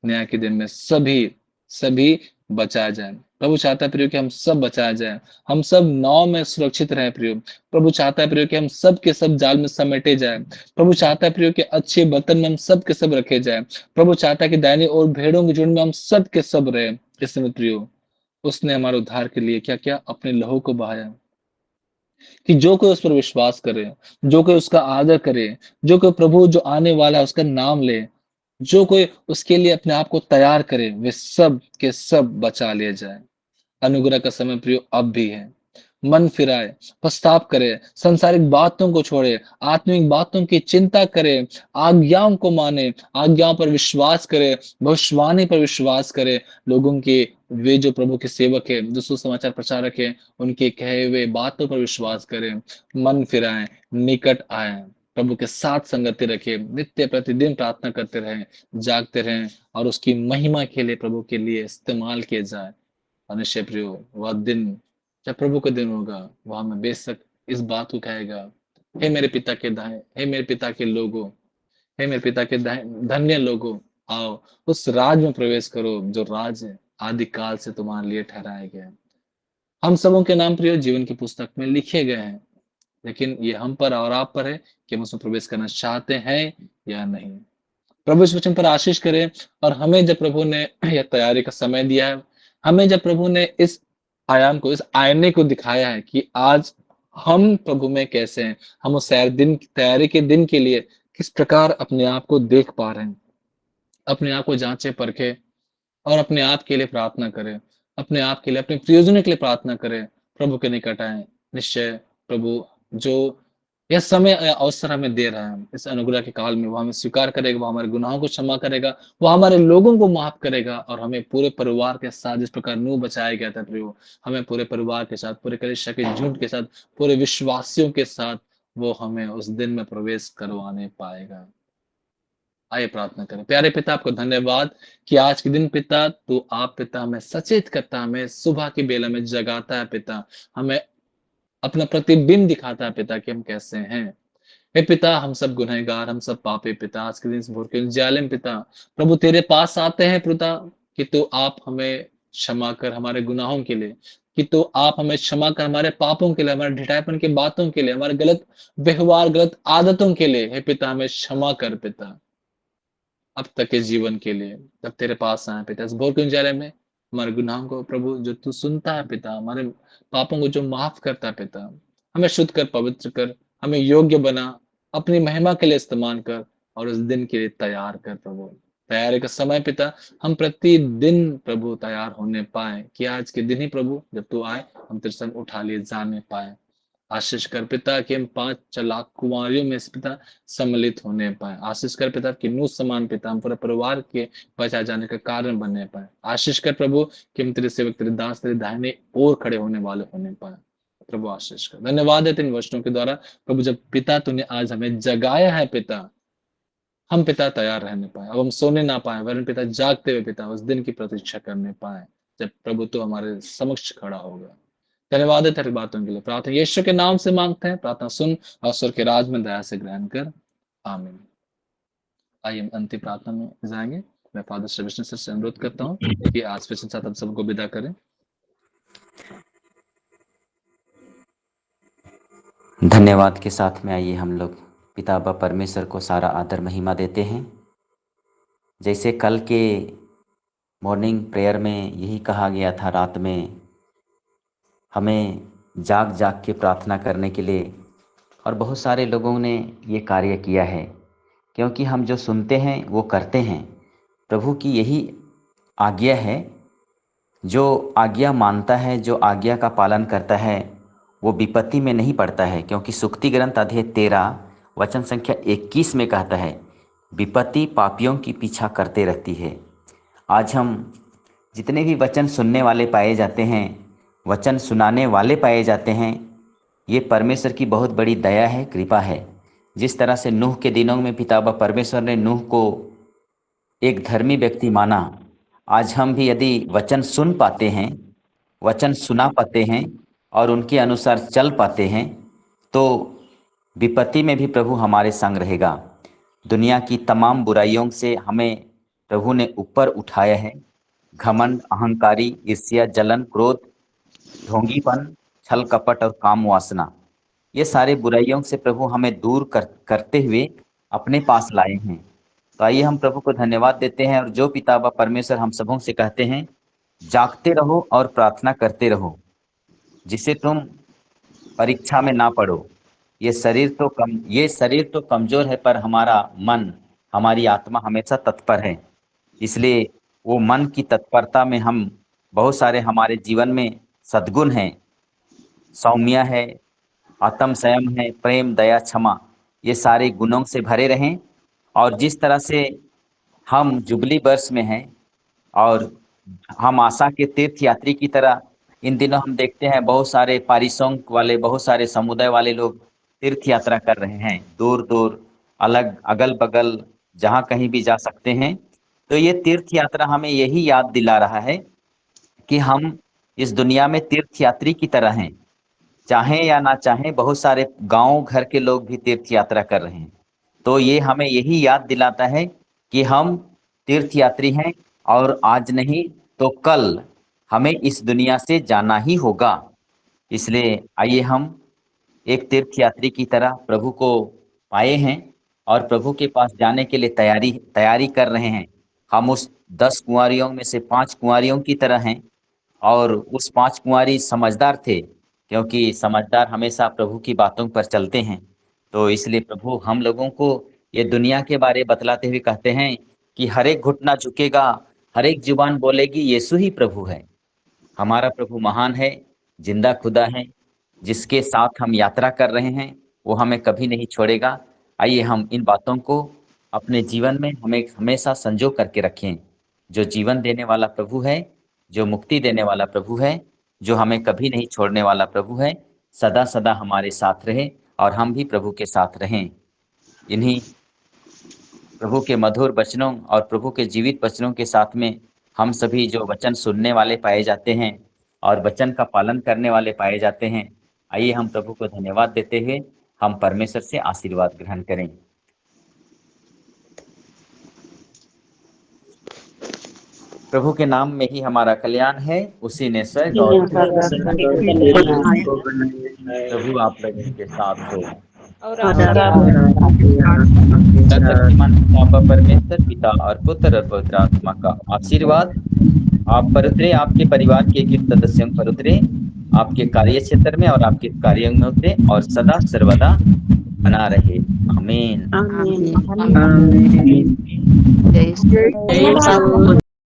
Speaker 3: न्याय के दिन में सभी सभी बचाए जाए। प्रभु चाहता है प्रियो कि हम सब बचाए जाए, हम सब नाव में सुरक्षित रहे प्रियो। प्रभु चाहता है प्रियो कि हम सब के सब जाल में समेटे जाए। प्रभु चाहता है प्रियो कि अच्छे बर्तन में हम सब के सब रखे जाए। प्रभु चाहता है कि दाहिनी और भेड़ों के झुंड में हम सब के सब रहे। इस समय प्रियो उसने हमारे उद्धार के लिए क्या क्या अपने लहू को बहाया, कि जो कोई उस पर विश्वास करे, जो कोई उसका आदर करे, जो कोई प्रभु जो आने वाला है उसका नाम ले, जो कोई उसके लिए अपने आप को तैयार करे, वे सब के सब बचा लिए जाए। अनुग्रह का समय प्रियो अब भी है। मन फिराए, पछताव करे, सांसारिक बातों को छोड़े, आत्मिक बातों की चिंता करे, आज्ञाओं को माने, आज्ञाओं पर विश्वास करे, भविष्यवाणी पर विश्वास करे, लोगों के वे जो प्रभु के सेवक है, जो सुसमाचार प्रचारक है, उनके कहे हुए बातों पर विश्वास करे, मन फिराए, निकट आए, प्रभु के साथ संगति रखे, नित्य प्रतिदिन प्रार्थना करते रहे, जागते रहें और उसकी महिमा के लिए प्रभु के लिए इस्तेमाल किए जाए। निश्चय प्रियो वह दिन जब प्रभु का दिन होगा, वहां में बेशक इस बात को कहेगा, हे मेरे पिता के दाएं, हे मेरे पिता के लोगों, हे मेरे पिता के धन्य लोगों, आओ उस राज में प्रवेश करो जो राज है आदि काल से तुम्हारे लिए ठहराया गया है। हम सबों के नाम प्रियो जीवन की पुस्तक में लिखे गए हैं, लेकिन ये हम पर और आप पर है कि हम उसमें प्रवेश करना चाहते हैं या नहीं। प्रभु इस वचन पर आशीष करे और हमें जब प्रभु ने यह तैयारी का समय दिया है, हमें जब प्रभु ने इस आयाम को, इस आईने को दिखाया है कि आज हम प्रभु में कैसे हैं, हम उस तैयारी के दिन के लिए किस प्रकार अपने आप को देख पा रहे हैं, अपने आप को जांचे परखे और अपने आप के लिए प्रार्थना करें, अपने आप के लिए, अपने प्रियजनों के लिए प्रार्थना करें, प्रभु के निकट आए। निश्चय प्रभु जो यह समय अवसर हमें दे रहा है इस अनुग्रह के काल में, वो हमें स्वीकार करेगा, वो हमारे गुनाहों को क्षमा करेगा, वो हमारे लोगों को माफ करेगा और हमें पूरे परिवार के साथ, जिस प्रकार नूह बचाया गया था प्रभु, हमें पूरे परिवार के साथ, पूरे कलीसिया के झुंड के साथ, पूरे विश्वासियों के साथ वो हमें उस दिन में प्रवेश करवाने पाएगा। आइए प्रार्थना करें। प्यारे पिता आपको धन्यवाद कि आज के दिन पिता तू आप पिता हमें सचेत करता, हमें सुबह की बेला में जगाता है पिता, हमें अपना प्रतिबिंब दिखाता है पिता कि हम कैसे हैं। हे पिता हम सब गुनहगार, हम सब पापी पिता, आज के दिन इस भोर के उजियाले में पिता प्रभु तेरे पास आते हैं पिता कि तू आप हमें क्षमा कर हमारे गुनाहों के लिए, कि तो आप हमें क्षमा कर हमारे पापों के लिए, हमारे ढिठाईपन की बातों के लिए, हमारे गलत व्यवहार, गलत आदतों के लिए। हे पिता हमें क्षमा कर पिता, अब तक के जीवन के लिए जब तेरे पास आए पिता, इस भोर के उजाले में हमारे गुनाहों को प्रभु जो तू सुनता है पिता, हमारे पापों को जो माफ करता है पिता, हमें शुद्ध कर, पवित्र कर, हमें योग्य बना, अपनी महिमा के लिए इस्तेमाल कर और उस दिन के लिए तैयार कर प्रभु। तैयारी का समय पिता हम प्रतिदिन प्रभु तैयार होने पाए कि आज के दिन ही प्रभु जब तू आए हम तेरे संग उठा लिए जाने पाए। आशीष कर पिता कि हम 5 लाख कुमारियों में से पिता सम्मिलित होने पाए। आशीष कर पिता कि नूह समान पिता हम पूरे परिवार के बचाए जाने का कारण बनने पाए। आशीष कर प्रभु कि हम तेरे सेवक, तेरे दास, तेरे दाहिने ओर खड़े होने वाले होने पाए। प्रभु आशीष कर। धन्यवाद है तेरे वचनों के द्वारा प्रभु, जब पिता तूने आज हमें जगाया है पिता, हम पिता तैयार रहने पाए, अब हम सोने ना पाए वरन पिता जागते हुए पिता उस दिन की प्रतीक्षा करने पाए जब प्रभु तो हमारे समक्ष खड़ा होगा। धन्यवाद है तेरी बातों के लिए। प्रार्थना यीशु के नाम से मांगते हैं, प्रार्थना सुन और स्वर के राज में दया से ग्रहण कर, आमीन। आइए हम अंतिम प्रार्थना में जाएंगे। मैं फादर श्री विष्णु सर से अनुरोध करता हूँ कि आज फिर साथ हम सबको विदा करें।
Speaker 4: धन्यवाद के साथ में आइए हम लोग पिता बाप परमेश्वर को सारा आदर महिमा देते हैं। जैसे कल के मॉर्निंग प्रेयर में यही कहा गया था, रात में हमें जाग जाग के प्रार्थना करने के लिए, और बहुत सारे लोगों ने ये कार्य किया है, क्योंकि हम जो सुनते हैं वो करते हैं। प्रभु की यही आज्ञा है, जो आज्ञा मानता है, जो आज्ञा का पालन करता है, वो विपत्ति में नहीं पड़ता है। क्योंकि सुक्ति ग्रंथ अध्याय 13 वचन संख्या 21 में कहता है, विपत्ति पापियों की पीछा करते रहती है। आज हम जितने भी वचन सुनने वाले पाए जाते हैं, वचन सुनाने वाले पाए जाते हैं, ये परमेश्वर की बहुत बड़ी दया है, कृपा है। जिस तरह से नूह के दिनों में पिता परमेश्वर ने नूह को एक धर्मी व्यक्ति माना, आज हम भी यदि वचन सुन पाते हैं, वचन सुना पाते हैं और उनके अनुसार चल पाते हैं, तो विपत्ति में भी प्रभु हमारे संग रहेगा। दुनिया की तमाम बुराइयों से हमें प्रभु ने ऊपर उठाया है। घमंड, अहंकारी, ईर्ष्या, जलन, क्रोध, ढोंगीपन, छल कपट और काम वासना, ये सारे बुराइयों से प्रभु हमें दूर करते हुए अपने पास लाए हैं। तो आइए हम प्रभु को धन्यवाद देते हैं। और जो पिता व परमेश्वर हम सबों से कहते हैं, जागते रहो और प्रार्थना करते रहो, जिसे तुम परीक्षा में ना पड़ो। ये शरीर तो कमजोर है, पर हमारा मन, हमारी आत्मा हमेशा तत्पर है। इसलिए वो मन की तत्परता में हम बहुत सारे हमारे जीवन में सद्गुण हैं, सौम्य है, आत्म संयम है, प्रेम, दया, क्षमा, ये सारे गुणों से भरे रहें। और जिस तरह से हम जुबली वर्ष में हैं और हम आशा के तीर्थ यात्री की तरह, इन दिनों हम देखते हैं बहुत सारे पारिसंग वाले, बहुत सारे समुदाय वाले लोग तीर्थ यात्रा कर रहे हैं, दूर दूर, अलग अगल बगल, जहाँ कहीं भी जा सकते हैं। तो ये तीर्थ यात्रा हमें यही याद दिला रहा है कि हम इस दुनिया में तीर्थ यात्री की तरह हैं। चाहें या ना चाहें, बहुत सारे गांव घर के लोग भी तीर्थ यात्रा कर रहे हैं। तो ये हमें यही याद दिलाता है कि हम तीर्थ यात्री हैं, और आज नहीं तो कल हमें इस दुनिया से जाना ही होगा। इसलिए आइए हम एक तीर्थ यात्री की तरह प्रभु को पाए हैं और प्रभु के पास जाने के लिए तैयारी कर रहे हैं। हम उस 10 कुंवारियों में से 5 कुंवारियों की तरह हैं, और उस 5 कुंवारी समझदार थे, क्योंकि समझदार हमेशा प्रभु की बातों पर चलते हैं। तो इसलिए प्रभु हम लोगों को ये दुनिया के बारे बतलाते हुए कहते हैं कि हर एक घुटना झुकेगा, हर एक जुबान बोलेगी यीशु ही प्रभु है। हमारा प्रभु महान है, जिंदा खुदा है, जिसके साथ हम यात्रा कर रहे हैं, वो हमें कभी नहीं छोड़ेगा। आइए हम इन बातों को अपने जीवन में हमें हमेशा संजो करके रखें। जो जीवन देने वाला प्रभु है, जो मुक्ति देने वाला प्रभु है, जो हमें कभी नहीं छोड़ने वाला प्रभु है, सदा सदा हमारे साथ रहे और हम भी प्रभु के साथ रहें। इन्हीं प्रभु के मधुर वचनों और प्रभु के जीवित वचनों के साथ में हम सभी जो वचन सुनने वाले पाए जाते हैं और वचन का पालन करने वाले पाए जाते हैं, आइए हम प्रभु को धन्यवाद देते हुए हम परमेश्वर से आशीर्वाद ग्रहण करें। प्रभु के नाम में ही हमारा कल्याण है, उसी ने स्वर्ग और प्रभु आप लोगों के साथ हो। शक्तिमान पिता परमेश्वर, पिता और पुत्र और पवित्र आत्मा का आशीर्वाद आप पर उतरे, आपके परिवार के एक सदस्यों पर उतरे, आपके कार्य क्षेत्र में और आपके कार्यों में उतरे और सदा सर्वदा बना रहे। आमीन।